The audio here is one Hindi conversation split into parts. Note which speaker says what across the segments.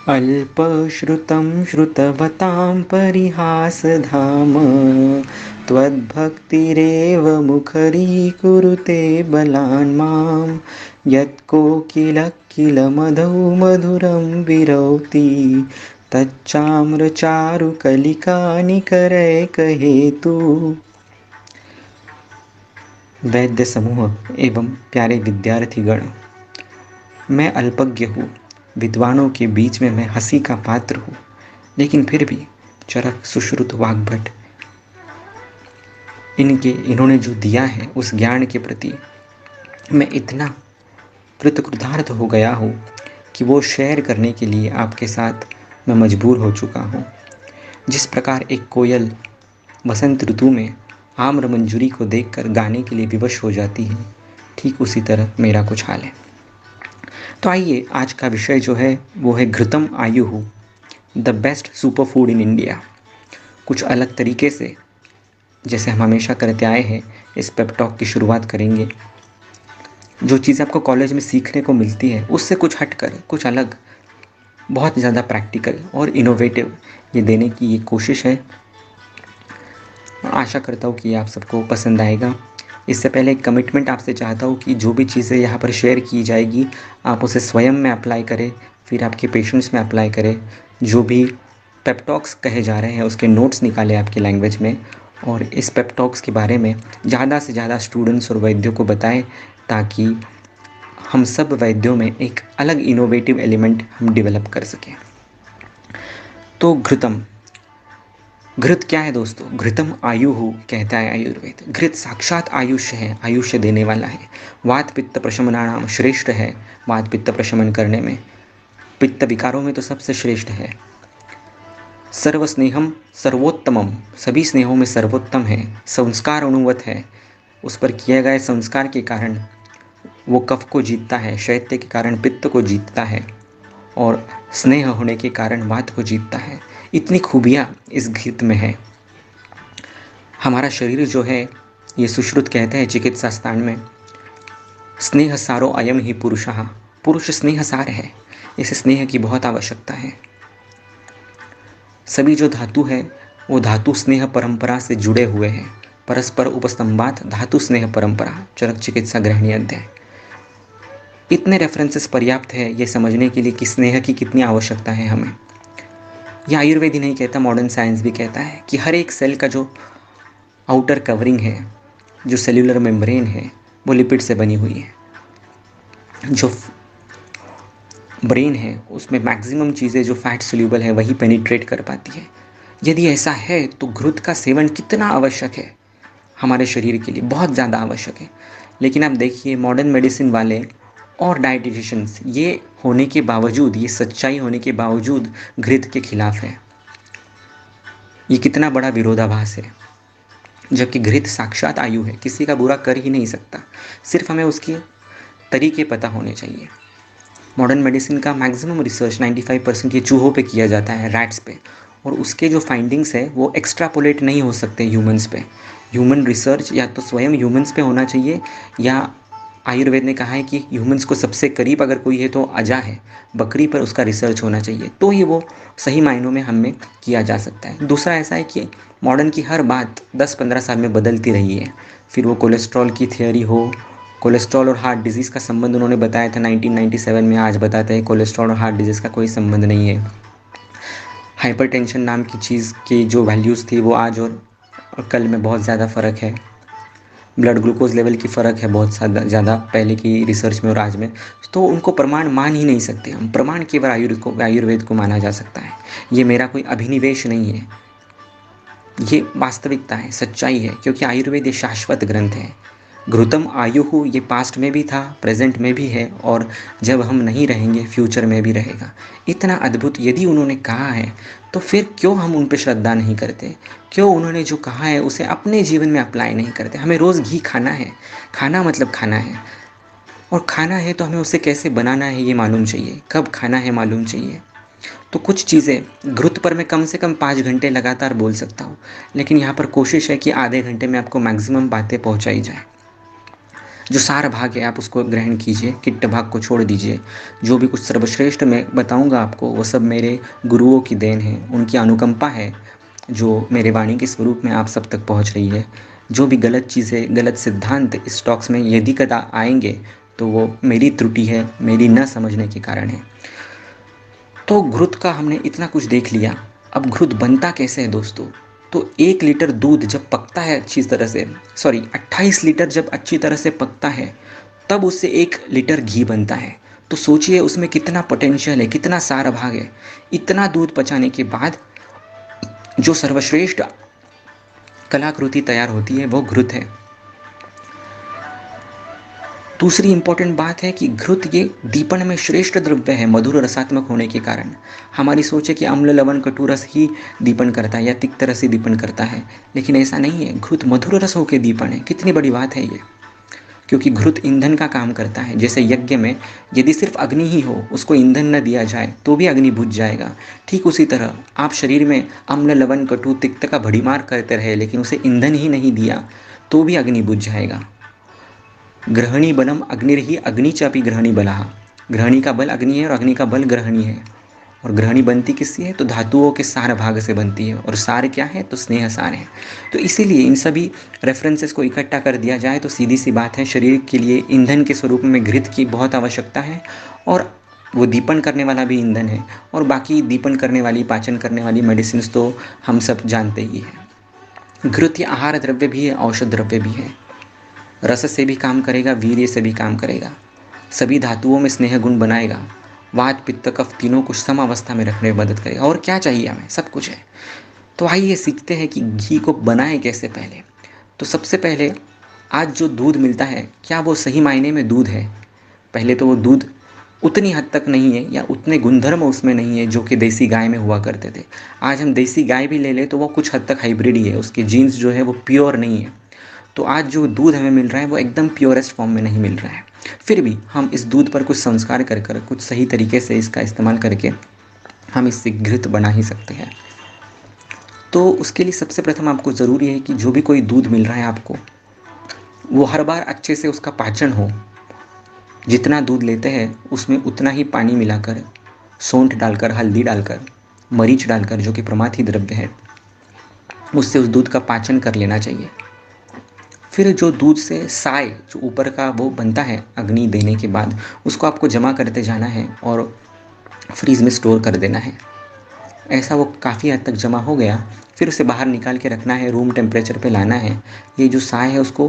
Speaker 1: अल्पश्रुतं श्रुतवतां परिहासधाम त्वद्भक्तिरेव मुखरीकुरुते बलान् मां यत्कोकिलकिलमधौ मधुरं विरौति तच्चाम्रचारुकलिकानिकरैकहेतु। वैद्य समूह एवं प्यारे विद्यार्थीगण, मैं अल्पज्ञ हूँ, विद्वानों के बीच में मैं हंसी का पात्र हूँ, लेकिन फिर भी चरक सुश्रुत वाग्भट इन्होंने जो दिया है उस ज्ञान के प्रति मैं इतना कृतकृतार्थ हो गया हूँ कि वो शेयर करने के लिए आपके साथ मैं मजबूर हो चुका हूँ। जिस प्रकार एक कोयल वसंत ऋतु में आम्र मंजूरी को देखकर गाने के लिए विवश हो जाती है, ठीक उसी तरह मेरा कुछ हाल है। तो आइए, आज का विषय जो है वो है घृतम आयुः, the best super food in India. कुछ अलग तरीके से, जैसे हम हमेशा करते आए हैं, इस पेप टॉक की शुरुआत करेंगे। जो चीज़ आपको कॉलेज में सीखने को मिलती है उससे कुछ हटकर, कुछ अलग, बहुत ज़्यादा प्रैक्टिकल और इनोवेटिव ये देने की ये कोशिश है। आशा करता हूँ कि आप सबको पसंद आएगा। इससे पहले एक कमिटमेंट आपसे चाहता हूँ कि जो भी चीज़ें यहाँ पर शेयर की जाएगी आप उसे स्वयं में अप्लाई करें, फिर आपके पेशेंट्स में अप्लाई करें। जो भी पेप टॉक्स कहे जा रहे हैं उसके नोट्स निकालें आपकी लैंग्वेज में, और इस पेप टॉक्स के बारे में ज़्यादा से ज़्यादा स्टूडेंट्स और वैद्यों को बताएं, ताकि हम सब वैद्यों में एक अलग इनोवेटिव एलिमेंट हम डेवलप कर सकें। तो घृतम, घृत क्या है दोस्तों? घृतम आयुः कहता है आयुर्वेद। घृत साक्षात आयुष्य है, आयुष्य देने वाला है। वात पित्त प्रशमनाणाम श्रेष्ठ है, वात पित्त प्रशमन करने में, पित्त विकारों में तो सबसे श्रेष्ठ है। सर्व स्नेहम सर्वोत्तमम, सभी स्नेहों में सर्वोत्तम है। संस्कार अनुवत है, उस पर किए गए संस्कार के कारण वो कफ को जीतता है, शैत्य के कारण पित्त को जीतता है, और स्नेह होने के कारण वात को जीतता है। इतनी खूबियाँ इस घृत में है। हमारा शरीर जो है, ये सुश्रुत कहते हैं चिकित्सा स्थान में, स्नेह सारो अयम ही पुरुषः, पुरुष स्नेह सार है, इस स्नेह की बहुत आवश्यकता है। सभी जो धातु है वो धातु स्नेह परंपरा से जुड़े हुए हैं। परस्पर उपस्तंभात धातु स्नेह परंपरा, चरक चिकित्सा गृहिणी अध्याय। इतने रेफरेंसेस पर्याप्त है ये समझने के लिए कि स्नेह की कितनी आवश्यकता है हमें। यह आयुर्वेद ही नहीं कहता, मॉडर्न साइंस भी कहता है कि हर एक सेल का जो आउटर कवरिंग है, जो सेल्यूलर मेम्ब्रेन है, वो लिपिड से बनी हुई है। जो ब्रेन है उसमें मैक्सिमम चीज़ें जो फैट सोल्यूबल है वही पेनिट्रेट कर पाती है। यदि ऐसा है तो घृत का सेवन कितना आवश्यक है हमारे शरीर के लिए, बहुत ज़्यादा आवश्यक है। लेकिन आप देखिए, मॉडर्न मेडिसिन वाले और डाइटिशियंस ये होने के बावजूद, ये सच्चाई होने के बावजूद घृत के खिलाफ है। ये कितना बड़ा विरोधाभास है, जबकि घृत साक्षात आयु है, किसी का बुरा कर ही नहीं सकता। सिर्फ हमें उसके तरीके पता होने चाहिए। मॉडर्न मेडिसिन का मैक्सिमम रिसर्च 95% ये चूहों पे किया जाता है, रैट्स पे, और उसके जो फाइंडिंग्स है वो एक्स्ट्रापोलेट नहीं हो सकते ह्यूमंस पे। ह्यूमन रिसर्च या तो स्वयं ह्यूमंस पे होना चाहिए, या आयुर्वेद ने कहा है कि ह्यूमंस को सबसे करीब अगर कोई है तो अजा है, बकरी पर उसका रिसर्च होना चाहिए, तो ही वो सही मायनों में हमें किया जा सकता है। दूसरा ऐसा है कि मॉडर्न की हर बात 10-15 साल में बदलती रही है। फिर वो कोलेस्ट्रॉल की थियोरी हो, कोलेस्ट्रॉल और हार्ट डिजीज़ का संबंध उन्होंने बताया था 1997 में, आज बताते हैं कोलेस्ट्रॉल और हार्ट डिजीज़ का कोई संबंध नहीं है। हाइपरटेंशन नाम की चीज़ की जो वैल्यूज़ थी वो आज और कल में बहुत ज़्यादा फ़र्क है। ब्लड ग्लूकोज लेवल की फ़र्क है बहुत ज़्यादा, पहले की रिसर्च में और आज में। तो उनको प्रमाण मान ही नहीं सकते हम। प्रमाण केवल आयुर्वेद को माना जा सकता है। ये मेरा कोई अभिनिवेश नहीं है, ये वास्तविकता है, सच्चाई है, क्योंकि आयुर्वेद ये शाश्वत ग्रंथ है। घृतम आयुः ये पास्ट में भी था, प्रेजेंट में भी है, और जब हम नहीं रहेंगे फ्यूचर में भी रहेगा। इतना अद्भुत यदि उन्होंने कहा है तो फिर क्यों हम उन पर श्रद्धा नहीं करते? क्यों उन्होंने जो कहा है उसे अपने जीवन में अप्लाई नहीं करते? हमें रोज़ घी खाना है, खाना मतलब खाना है, और खाना है तो हमें उसे कैसे बनाना है ये मालूम चाहिए, कब खाना है मालूम चाहिए। तो कुछ चीज़ें घृत पर मैं कम से कम 5 घंटे लगातार बोल सकता हूँ, लेकिन यहाँ पर कोशिश है कि आधे घंटे में आपको मैक्सिमम बातें पहुँचाई जाए। जो सार भाग है आप उसको ग्रहण कीजिए, किट्ट भाग को छोड़ दीजिए। जो भी कुछ सर्वश्रेष्ठ मैं बताऊंगा आपको वो सब मेरे गुरुओं की देन है, उनकी अनुकंपा है जो मेरे वाणी के स्वरूप में आप सब तक पहुंच रही है। जो भी गलत चीज़ें, गलत सिद्धांत इस टॉक्स में यदि कदा आएंगे तो वो मेरी त्रुटि है, मेरी न समझने के कारण है। तो घृत का हमने इतना कुछ देख लिया। अब घृत बनता कैसे है दोस्तों? तो 1 लीटर दूध जब पकता है अच्छी तरह से, सॉरी 28 लीटर जब अच्छी तरह से पकता है, तब उससे 1 लीटर घी बनता है। तो सोचिए उसमें कितना पोटेंशियल है, कितना सार भाग है। इतना दूध पचाने के बाद जो सर्वश्रेष्ठ कलाकृति तैयार होती है वो घृत है। दूसरी इंपॉर्टेंट बात है कि घृत ये दीपन में श्रेष्ठ द्रव्य है, मधुर रसात्मक होने के कारण। हमारी सोच है कि अम्ल लवण कटु रस ही दीपन करता है या तिक्त रस ही दीपन करता है, लेकिन ऐसा नहीं है। घृत मधुर रस होकर दीपन है। कितनी बड़ी बात है ये, क्योंकि घृत ईंधन का काम करता है। जैसे यज्ञ में यदि सिर्फ अग्नि ही हो, उसको ईंधन न दिया जाए तो भी अग्नि बुझ जाएगा। ठीक उसी तरह आप शरीर में अम्ल लवण कटु तिक्त का भड़ीमार करते रहे लेकिन उसे ईंधन ही नहीं दिया तो भी अग्नि बुझ जाएगा। ग्रहणी बलम अग्निर्हि अग्नि चापी ग्रहणी बलहा। ग्रहणी का बल अग्नि है और अग्नि का बल ग्रहणी है। और ग्रहणी बनती किससे है? तो धातुओं के सार भाग से बनती है। और सार क्या है? तो स्नेह सार है। तो इसीलिए इन सभी रेफरेंसेस को इकट्ठा कर दिया जाए तो सीधी सी बात है, शरीर के लिए ईंधन के स्वरूप में घृत की बहुत आवश्यकता है। और वो दीपन करने वाला भी ईंधन है। और बाकी दीपन करने वाली, पाचन करने वाली मेडिसिन तो हम सब जानते ही हैं। घृत ये आहार द्रव्य भी है, औषध द्रव्य भी है। रस से भी काम करेगा, वीर्य से भी काम करेगा, सभी धातुओं में स्नेह गुण बनाएगा, वात पित्त कफ तीनों को सम अवस्था में रखने में मदद करेगा। और क्या चाहिए हमें? सब कुछ है। तो आइए सीखते हैं कि घी को बनाएं कैसे। पहले तो सबसे पहले आज जो दूध मिलता है, क्या वो सही मायने में दूध है? पहले तो वो दूध उतनी हद तक नहीं है या उतने गुणधर्म उसमें नहीं है जो कि देसी गाय में हुआ करते थे। आज हम देसी गाय भी ले लें तो वो कुछ हद तक हाइब्रिड ही है, उसके जीन्स जो है वो प्योर नहीं है। तो आज जो दूध हमें मिल रहा है वो एकदम प्योरेस्ट फॉर्म में नहीं मिल रहा है। फिर भी हम इस दूध पर कुछ संस्कार कर कर, कुछ सही तरीके से इसका इस्तेमाल करके हम इससे घृत बना ही सकते हैं। तो उसके लिए सबसे प्रथम आपको ज़रूरी है कि जो भी कोई दूध मिल रहा है आपको, वो हर बार अच्छे से उसका पाचन हो। जितना दूध लेते हैं उसमें उतना ही पानी मिलाकर, सौंठ डालकर, हल्दी डालकर, मरीच डालकर, जो कि प्रमाथी द्रव्य है, उससे उस दूध का पाचन कर लेना चाहिए। फिर जो दूध से साय जो ऊपर का वो बनता है अग्नि देने के बाद, उसको आपको जमा करते जाना है और फ्रीज में स्टोर कर देना है। ऐसा वो काफ़ी हद तक जमा हो गया, फिर उसे बाहर निकाल के रखना है, रूम टेम्परेचर पे लाना है। ये जो साय है उसको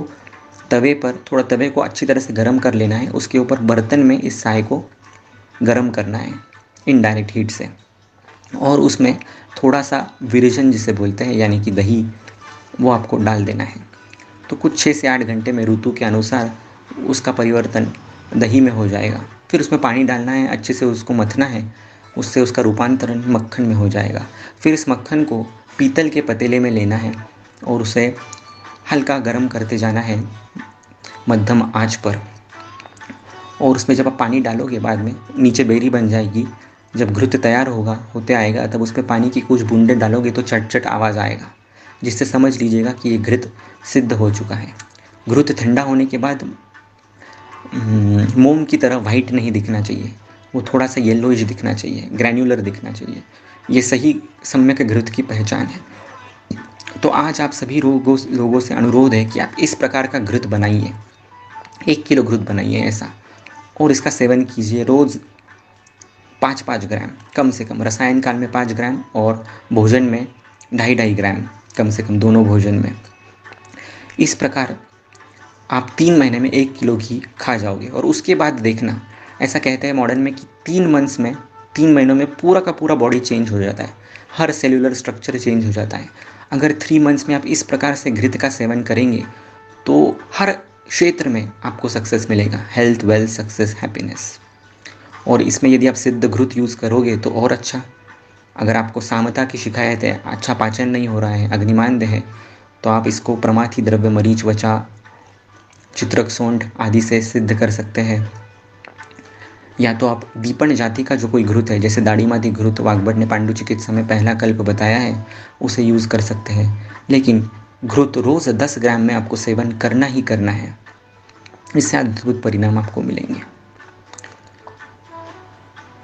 Speaker 1: तवे पर, थोड़ा तवे को अच्छी तरह से गर्म कर लेना है, उसके ऊपर बर्तन में इस साय को गर्म करना है इनडायरेक्ट हीट से। और उसमें थोड़ा सा विरेचन जिसे बोलते हैं यानी कि दही, वो आपको डाल देना है। तो कुछ 6 से 8 घंटे में ऋतु के अनुसार उसका परिवर्तन दही में हो जाएगा। फिर उसमें पानी डालना है, अच्छे से उसको मथना है, उससे उसका रूपांतरण मक्खन में हो जाएगा। फिर इस मक्खन को पीतल के पतीले में लेना है और उसे हल्का गर्म करते जाना है मध्यम आंच पर। और उसमें जब आप पानी डालोगे बाद में, नीचे बेरी बन जाएगी। जब घृत तैयार होते आएगा तब उस पर पानी की कुछ बूंदें डालोगे तो चट चट आवाज़ आएगा, जिससे समझ लीजिएगा कि ये घृत सिद्ध हो चुका है। घृत ठंडा होने के बाद मोम की तरह वाइट नहीं दिखना चाहिए, वो थोड़ा सा येलोइश दिखना चाहिए, ग्रैन्युलर दिखना चाहिए। ये सही सम्यक घृत की पहचान है। तो आज आप सभी लोगों से अनुरोध है कि आप इस प्रकार का घृत बनाइए, 1 किलो घृत बनाइए ऐसा, और इसका सेवन कीजिए रोज़ 5-5 ग्राम कम से कम, रसायन काल में 5 ग्राम और भोजन में 2.5-2.5 ग्राम कम से कम, दोनों भोजन में। इस प्रकार आप 3 महीने में 1 किलो घी खा जाओगे। और उसके बाद देखना, ऐसा कहते हैं मॉडर्न में कि 3 महीनों में पूरा का पूरा बॉडी चेंज हो जाता है, हर सेल्यूलर स्ट्रक्चर चेंज हो जाता है। अगर 3 मंथ्स में आप इस प्रकार से घृत का सेवन करेंगे तो हर क्षेत्र में आपको सक्सेस मिलेगा, हेल्थ, वेल्थ, सक्सेस, हैप्पीनेस। और इसमें यदि आप सिद्ध घृत यूज़ करोगे तो और अच्छा। अगर आपको सामता की शिकायत है, अच्छा पाचन नहीं हो रहा है, अग्निमांद्य है, तो आप इसको प्रमाथी द्रव्य, मरीच, वचा, चित्रक, सौंठ आदि से सिद्ध कर सकते हैं। या तो आप दीपन जाति का जो कोई घृत है, जैसे दाड़ीमादी घृत वाग्भट ने पांडु चिकित्सा में पहला कल्प बताया है, उसे यूज़ कर सकते हैं। लेकिन घृत रोज़ 10 ग्राम में आपको सेवन करना ही करना है। इससे अद्भुत परिणाम आपको मिलेंगे।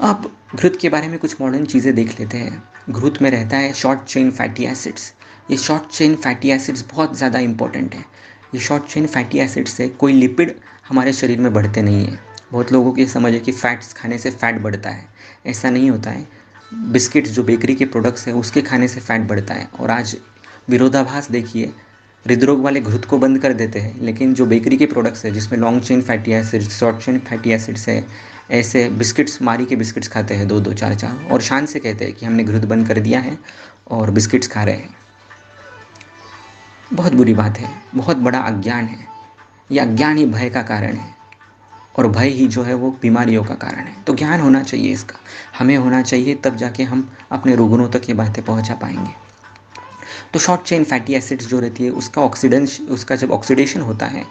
Speaker 1: अब घृत के बारे में कुछ मॉडर्न चीज़ें देख लेते हैं। घृत में रहता है शॉर्ट चेन फैटी एसिड्स। ये शॉर्ट चेन फैटी एसिड्स बहुत ज़्यादा इंपॉर्टेंट है। ये शॉर्ट चेन फैटी एसिड्स से कोई लिपिड हमारे शरीर में बढ़ते नहीं हैं। बहुत लोगों की समझ है कि फैट्स खाने से फैट बढ़ता है, ऐसा नहीं होता है। बिस्किट्स जो बेकरी के प्रोडक्ट्स हैं उसके खाने से फैट बढ़ता है। और आज विरोधाभास देखिए, हृदरोग वाले घृत को बंद कर देते हैं, लेकिन जो बेकरी के प्रोडक्ट्स है जिसमें long chain fatty acids, short chain fatty acids है, ऐसे बिस्किट्स, मारी के बिस्किट्स खाते हैं दो दो चार चार, और शान से कहते हैं कि हमने घृत बंद कर दिया है और बिस्किट्स खा रहे हैं। बहुत बुरी बात है, बहुत बड़ा अज्ञान है। यह अज्ञान ही भय का कारण है, और भय ही जो है वो बीमारियों का कारण है। तो ज्ञान होना चाहिए इसका, हमें होना चाहिए, तब जाके हम अपने रुग्णों तक ये बातें पहुंचा पाएंगे। तो शॉर्ट चेन फैटी एसिड्स जो रहती है उसका जब ऑक्सीडेशन होता है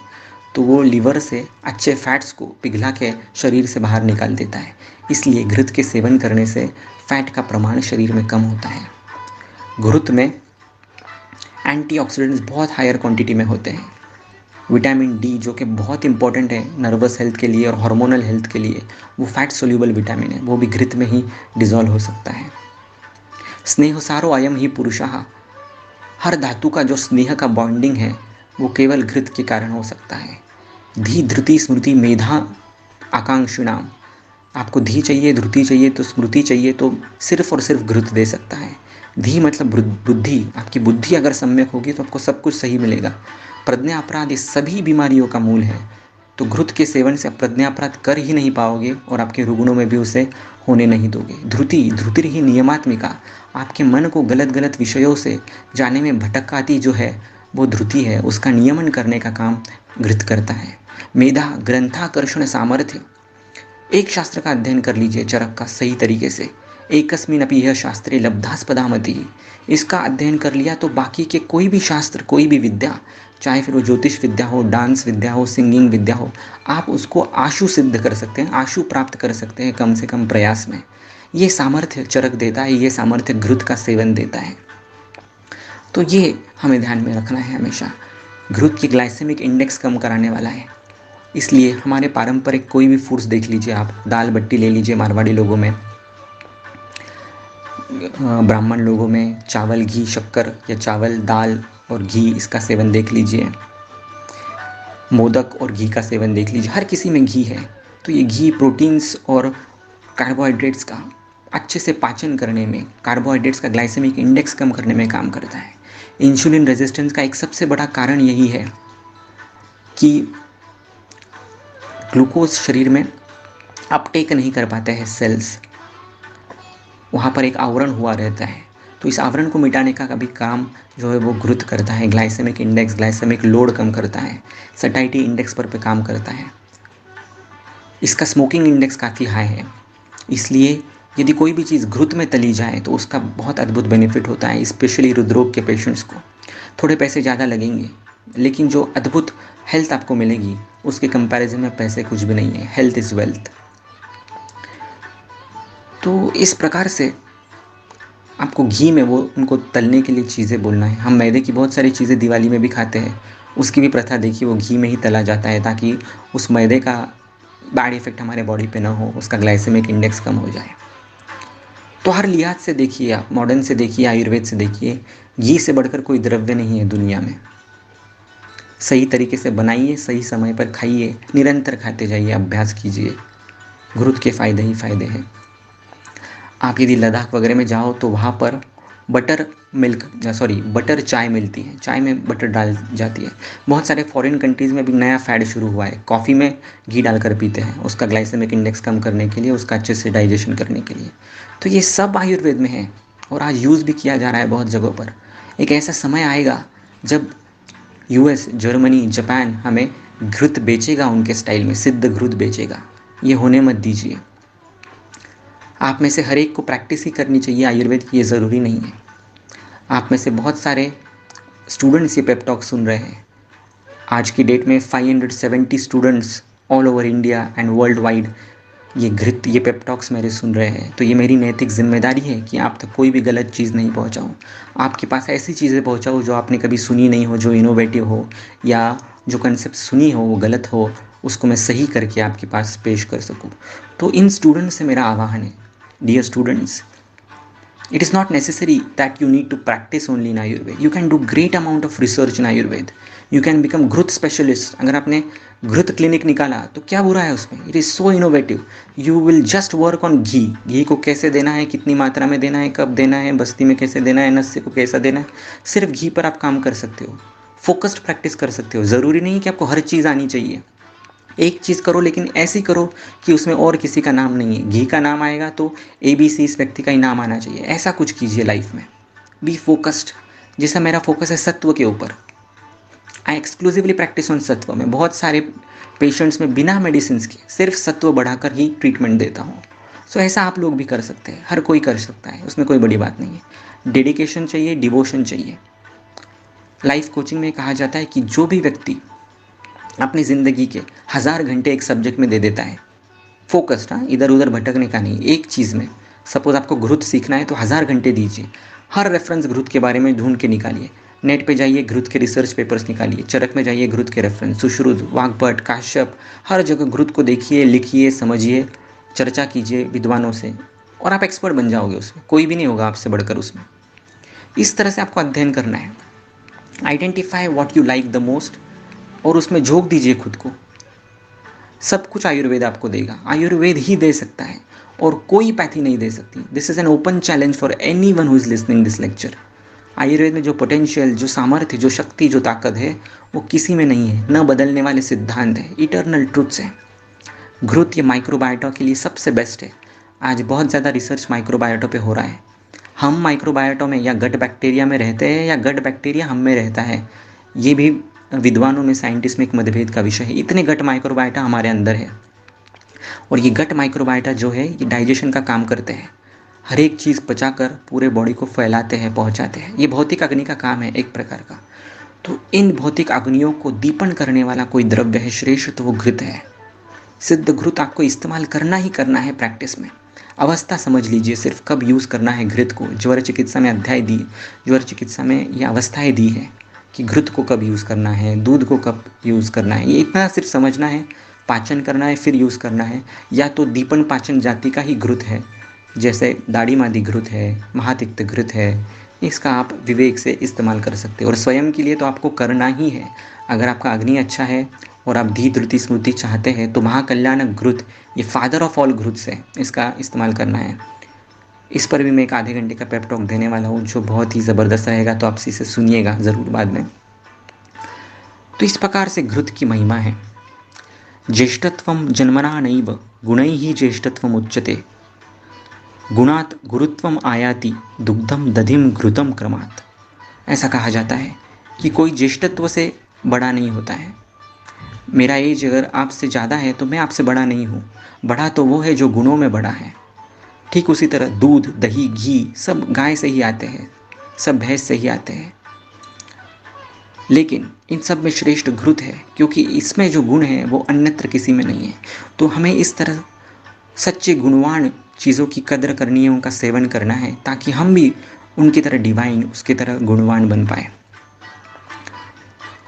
Speaker 1: तो वो लीवर से अच्छे फैट्स को पिघला के शरीर से बाहर निकाल देता है। इसलिए घृत के सेवन करने से फैट का प्रमाण शरीर में कम होता है। घृत में एंटीऑक्सीडेंट्स बहुत हायर क्वांटिटी में होते हैं। विटामिन डी जो कि बहुत इंपॉर्टेंट है नर्वस हेल्थ के लिए और हार्मोनल हेल्थ के लिए, वो फैट सोल्यूबल विटामिन है, वो भी घृत में ही डिजॉल्व हो सकता है। स्नेहसारो अयम ही पुरुषः, हर धातु का जो स्नेह का बॉन्डिंग है वो केवल घृत के कारण हो सकता है। धी धृति स्मृति मेधा आकांक्षिणाम, आपको धी चाहिए, धृति चाहिए, तो स्मृति चाहिए, तो सिर्फ और सिर्फ घृत दे सकता है। धी मतलब बुद्धि, आपकी बुद्धि अगर सम्यक होगी तो आपको सब कुछ सही मिलेगा। प्रज्ञा अपराध ये सभी बीमारियों का मूल है। तो घृत के सेवन से आप प्रज्ञा अपराध कर ही नहीं पाओगे और आपके रुग्णों में भी उसे होने नहीं दोगे। धृतिर ही नियमात्मिका, आपके मन को गलत गलत विषयों से जाने में भटकाती जो है वो धृति है, उसका नियमन करने का काम घृत करता है। मेधा ग्रंथाकर्षण सामर्थ्य, एक शास्त्र का अध्ययन कर लीजिए चरक का सही तरीके से, एकस्मिन अपि यह शास्त्रे लब्धास्पदामति, इसका अध्ययन कर लिया तो बाकी के कोई भी शास्त्र, कोई भी विद्या, चाहे फिर वो ज्योतिष विद्या हो, डांस विद्या हो, सिंगिंग विद्या हो, आप उसको आशु सिद्ध कर सकते हैं, आशु प्राप्त कर सकते हैं कम से कम प्रयास में। ये सामर्थ्य चरक देता है, ये सामर्थ्य घृत का सेवन देता है। तो ये हमें ध्यान में रखना है हमेशा। घृत की ग्लाइसेमिक इंडेक्स कम कराने वाला है। इसलिए हमारे पारंपरिक कोई भी फूड्स देख लीजिए आप, दाल बट्टी ले लीजिए मारवाड़ी लोगों में, ब्राह्मण लोगों में चावल घी शक्कर या चावल दाल और घी, इसका सेवन देख लीजिए। मोदक और घी का सेवन देख लीजिए, हर किसी में घी है। तो ये घी प्रोटीन्स और कार्बोहाइड्रेट्स का अच्छे से पाचन करने में, कार्बोहाइड्रेट्स का ग्लाइसेमिक इंडेक्स कम करने में काम करता है। इंसुलिन रेजिस्टेंस का एक सबसे बड़ा कारण यही है कि ग्लूकोज शरीर में अपटेक नहीं कर पाते हैं सेल्स, वहाँ पर एक आवरण हुआ रहता है। तो इस आवरण को मिटाने का कभी काम जो है वो घृत करता है। ग्लाइसेमिक इंडेक्स, ग्लाइसेमिक लोड कम करता है, सटाइटी इंडेक्स पर पे काम करता है। इसका स्मोकिंग इंडेक्स काफ़ी हाई है, इसलिए यदि कोई भी चीज़ घृत में तली जाए तो उसका बहुत अद्भुत बेनिफिट होता है, स्पेशली हृदरोग के पेशेंट्स को। थोड़े पैसे ज़्यादा लगेंगे, लेकिन जो अद्भुत हेल्थ आपको मिलेगी उसके कंपैरिजन में पैसे कुछ भी नहीं है। Health is wealth. तो इस प्रकार से आपको घी में वो उनको तलने के लिए चीज़ें बोलना है। हम मैदे की बहुत सारी चीज़ें दिवाली में भी खाते हैं, उसकी भी प्रथा देखिए, वो घी में ही तला जाता है ताकि उस मैदे का बैड इफेक्ट हमारे बॉडी पे ना हो, उसका ग्लाइसेमिक इंडेक्स कम हो जाए। तो हर लिहाज से देखिए आप, मॉडर्न से देखिए, आयुर्वेद से देखिए, घी से बढ़कर कोई द्रव्य नहीं है दुनिया में। सही तरीके से बनाइए, सही समय पर खाइए, निरंतर खाते जाइए, अभ्यास कीजिए, घृत के फ़ायदे ही फ़ायदे हैं। आप यदि लद्दाख वगैरह में जाओ तो वहाँ पर बटर चाय मिलती है, चाय में बटर डाल जाती है। बहुत सारे फॉरेन कंट्रीज़ में भी नया फैड शुरू हुआ है, कॉफ़ी में घी डालकर पीते हैं, उसका ग्लाइसेमिक इंडेक्स कम करने के लिए, उसका अच्छे से डाइजेशन करने के लिए। तो ये सब आयुर्वेद में है और आज यूज़ भी किया जा रहा है बहुत जगहों पर। एक ऐसा समय आएगा जब यूएस, जर्मनी, जापान हमें घृत बेचेगा, उनके स्टाइल में सिद्ध घृत बेचेगा। ये होने मत दीजिए। आप में से हर एक को प्रैक्टिस ही करनी चाहिए आयुर्वेद की, ये ज़रूरी नहीं है। आप में से बहुत सारे स्टूडेंट्स ये पेप टॉक सुन रहे हैं। आज की डेट में 570 students all over India and world wide ये पेप टॉक्स मेरे सुन रहे हैं। तो ये मेरी नैतिक जिम्मेदारी है कि आप तक कोई भी गलत चीज़ नहीं पहुंचाऊं। आपके पास ऐसी चीज़ें पहुंचाऊं जो आपने कभी सुनी नहीं हो, जो इनोवेटिव हो, या जो कंसेप्ट सुनी हो वो गलत हो, उसको मैं सही करके आपके पास पेश कर सकूँ। तो इन स्टूडेंट्स से मेरा आह्वान है, dear students, it is not necessary that you need to practice only in Ayurveda. You can do great amount of research in Ayurveda. You can become घृत specialist. अगर आपने घृत क्लिनिक निकाला तो क्या बुरा है उसमें? It is so innovative. You will just work on घी. घी को कैसे देना है, कितनी मात्रा में देना है, कब देना है, बस्ती में कैसे देना है, नस्य को कैसा देना है, सिर्फ घी पर आप काम कर सकते हो, फोकस्ड प्रैक्टिस कर सकते हो। ज़रूरी नहीं कि आपको हर चीज़ आनी चाहिए। एक चीज़ करो लेकिन ऐसी करो कि उसमें और किसी का नाम नहीं है। घी का नाम आएगा तो ABC इस व्यक्ति का ही नाम आना चाहिए। ऐसा कुछ कीजिए लाइफ में। Be focused. जैसा मेरा फोकस है सत्व के ऊपर, आई एक्सक्लूसिवली प्रैक्टिस ऑन सत्व में। बहुत सारे पेशेंट्स में बिना मेडिसिन के सिर्फ सत्व बढ़ाकर ही ट्रीटमेंट देता हूँ। सो ऐसा आप लोग भी कर सकते हैं, हर कोई कर सकता है, उसमें कोई बड़ी बात नहीं है। डेडिकेशन चाहिए, डिवोशन चाहिए। लाइफ कोचिंग में कहा जाता है कि जो भी व्यक्ति अपनी ज़िंदगी के 1000 घंटे एक सब्जेक्ट में दे देता है, फोकस्ड, हाँ, इधर उधर भटकने का नहीं, एक चीज़ में। सपोज आपको घृत सीखना है तो 1000 घंटे दीजिए, हर रेफरेंस घृत के बारे में ढूंढ के निकालिए। नेट पे जाइए, घृत के रिसर्च पेपर्स निकालिए। चरक में जाइए, घृत के रेफरेंस, सुश्रुत, वाग्भट, काश्यप, हर जगह घृत को देखिए, लिखिए, समझिए, चर्चा कीजिए विद्वानों से, और आप एक्सपर्ट बन जाओगे उसमें। कोई भी नहीं होगा आपसे बढ़कर उसमें। इस तरह से आपको अध्ययन करना है। Identify what you like the most और उसमें झोंक दीजिए खुद को। सब कुछ आयुर्वेद आपको देगा, आयुर्वेद ही दे सकता है और कोई पैथी नहीं दे सकती। This is an open challenge for any one who is listening this lecture. Ayurveda में जो पोटेंशियल, जो सामर्थ्य, जो शक्ति, जो ताकत है वो किसी में नहीं है। न बदलने वाले सिद्धांत है, इटर्नल ट्रुथ्स है। घृत ये माइक्रोबायोटा के लिए सबसे बेस्ट है। आज बहुत ज़्यादा रिसर्च माइक्रोबायोटा पे हो रहा है। हम माइक्रोबायोटा में या गट बैक्टीरिया में रहते हैं या गट बैक्टीरिया हम में रहता है, ये भी विद्वानों में, साइंटिस्ट में एक मतभेद का विषय है। इतने गट माइक्रोबायोटा हमारे अंदर है और ये गट माइक्रोबायोटा जो है ये डाइजेशन का काम करते हैं। हर एक चीज़ पचाकर पूरे बॉडी को फैलाते हैं, पहुंचाते हैं। ये भौतिक अग्नि का काम है एक प्रकार का। तो इन भौतिक अग्नियों को दीपन करने वाला कोई द्रव्य है श्रेष्ठ, तो वो घृत है। सिद्ध घृत आपको इस्तेमाल करना ही करना है प्रैक्टिस में। अवस्था समझ लीजिए सिर्फ कब यूज़ करना है घृत को। ज्वर चिकित्सा में अध्याय दी, ज्वर चिकित्सा में ये अवस्थाएं दी है कि घृत को कब यूज़ करना है, दूध को कब यूज़ करना है। ये इतना सिर्फ समझना है, पाचन करना है, फिर यूज़ करना है। या तो दीपन पाचन जाति का ही घृत है, जैसे दाढ़ी मादी घृत है, महातिक्त घृत है, इसका आप विवेक से इस्तेमाल कर सकते हो। और स्वयं के लिए तो आपको करना ही है। अगर आपका अग्नि अच्छा है और आप धी धृति स्मृति चाहते हैं तो महाकल्याणक घृत, ये फादर ऑफ ऑल घृत्स है, इसका इस्तेमाल करना है। इस पर भी मैं एक आधे घंटे का पेप टॉक देने वाला हूँ जो बहुत ही ज़बरदस्त रहेगा, तो आप इसे सुनिएगा ज़रूर बाद में। तो इस प्रकार से घृत की महिमा है। ज्येष्ठत्वम जन्मना नैव गुणैः ज्येष्ठत्वम उच्यते, गुणात् गुरुत्वम आयाति दुग्धम दधिम घृतम क्रमात्। ऐसा कहा जाता है कि कोई ज्येष्ठत्व से बड़ा नहीं होता है। मेरा एज अगर आपसे ज़्यादा है तो मैं आपसे बड़ा नहीं हूँ। बड़ा तो वो है जो गुणों में बड़ा है। ठीक उसी तरह दूध, दही, घी सब गाय से ही आते हैं, सब भैंस से ही आते हैं, लेकिन इन सब में श्रेष्ठ घृत है क्योंकि इसमें जो गुण है वो अन्यत्र किसी में नहीं है। तो हमें इस तरह सच्चे गुणवान चीज़ों की कद्र करनी है, उनका सेवन करना है, ताकि हम भी उनकी तरह डिवाइन, उसकी तरह गुणवान बन पाए।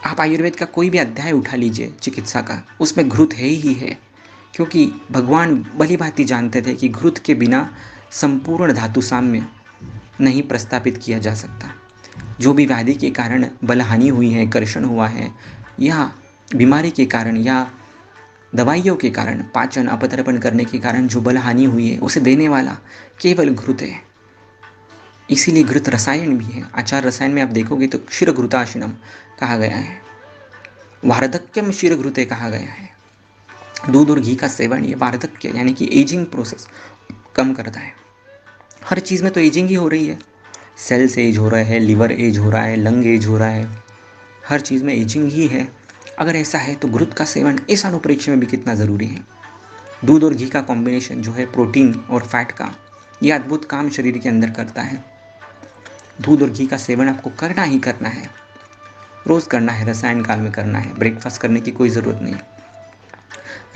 Speaker 1: आप आयुर्वेद का कोई भी अध्याय उठा लीजिए चिकित्सा का, उसमें घृत है ही है, क्योंकि भगवान भली भांति जानते थे कि घृत के बिना संपूर्ण धातु साम्य नहीं प्रस्तापित किया जा सकता। जो भी व्याधि के कारण बलहानि हुई है, कर्षण हुआ है, या बीमारी के कारण या दवाइयों के कारण, पाचन अपतरपण करने के कारण जो बलहानि हुई है, उसे देने वाला केवल घृत है। इसीलिए घृत रसायन भी है। आचार रसायन में आप देखोगे तो क्षीरघृताशनम कहा गया है, वार्धक्यम क्षीरघृते कहा गया है। दूध और घी का सेवन ये वार्धक्य यानी कि एजिंग प्रोसेस कम करता है। हर चीज़ में तो एजिंग ही हो रही है, सेल्स एज हो रहा है, लिवर एज हो रहा है, लंग एज हो रहा है, हर चीज़ में एजिंग ही है। अगर ऐसा है तो घृत का सेवन इस अनुप्रेक्ष्य में भी कितना ज़रूरी है। दूध और घी का कॉम्बिनेशन जो है प्रोटीन और फैट का, ये अद्भुत काम शरीर के अंदर करता है। दूध और घी का सेवन आपको करना ही करना है, रोज़ करना है, रसायन काल में करना है। ब्रेकफास्ट करने की कोई ज़रूरत नहीं।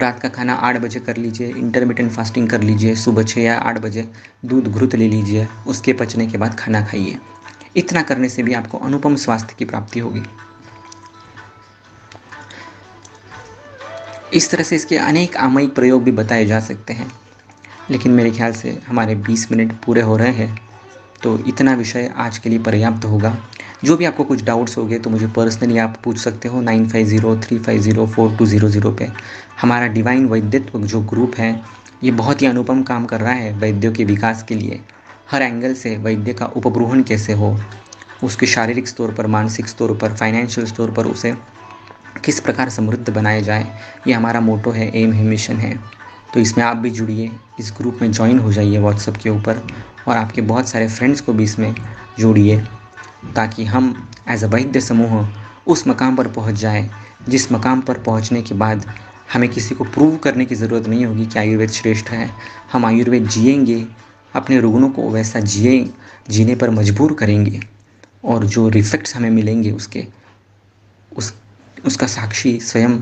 Speaker 1: रात का खाना 8 बजे कर लीजिए, इंटरमिटेंट फास्टिंग कर लीजिए, सुबह 6 या 8 बजे दूध घृत ले लीजिए, उसके पचने के बाद खाना खाइए। इतना करने से भी आपको अनुपम स्वास्थ्य की प्राप्ति होगी। इस तरह से इसके अनेक आमयिक प्रयोग भी बताए जा सकते हैं, लेकिन मेरे ख्याल से हमारे 20 मिनट पूरे हो रहे हैं, तो इतना विषय आज के लिए पर्याप्त होगा। जो भी आपको कुछ डाउट्स होंगे तो मुझे पर्सनली आप पूछ सकते हो 9503504200 पे। हमारा डिवाइन वैद्यत्व जो ग्रुप है ये बहुत ही अनुपम काम कर रहा है वैद्यों के विकास के लिए। हर एंगल से वैद्य का उपब्रूहन कैसे हो, उसके शारीरिक स्तर पर, मानसिक स्तर पर, फाइनेंशियल स्तर पर उसे किस प्रकार समृद्ध बनाया जाए, ये हमारा मोटो है, एम है, मिशन है। तो इसमें आप भी जुड़िए, इस ग्रुप में ज्वाइन हो जाइए व्हाट्सएप के ऊपर, और आपके बहुत सारे फ्रेंड्स को भी इसमें जोड़िए, ताकि हम एज अ वैद्य समूह उस मकाम पर पहुंच जाए जिस मकाम पर पहुंचने के बाद हमें किसी को प्रूव करने की ज़रूरत नहीं होगी कि आयुर्वेद श्रेष्ठ है। हम आयुर्वेद जिएंगे, अपने रुग्णों को वैसा जीने पर मजबूर करेंगे, और जो रिफेक्ट्स हमें मिलेंगे उस उसका साक्षी स्वयं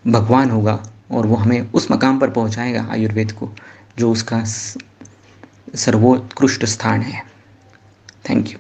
Speaker 1: भगवान होगा, और वो हमें उस मकाम पर पहुंचाएगा आयुर्वेद को जो उसका सर्वोत्कृष्ट स्थान है। Thank you.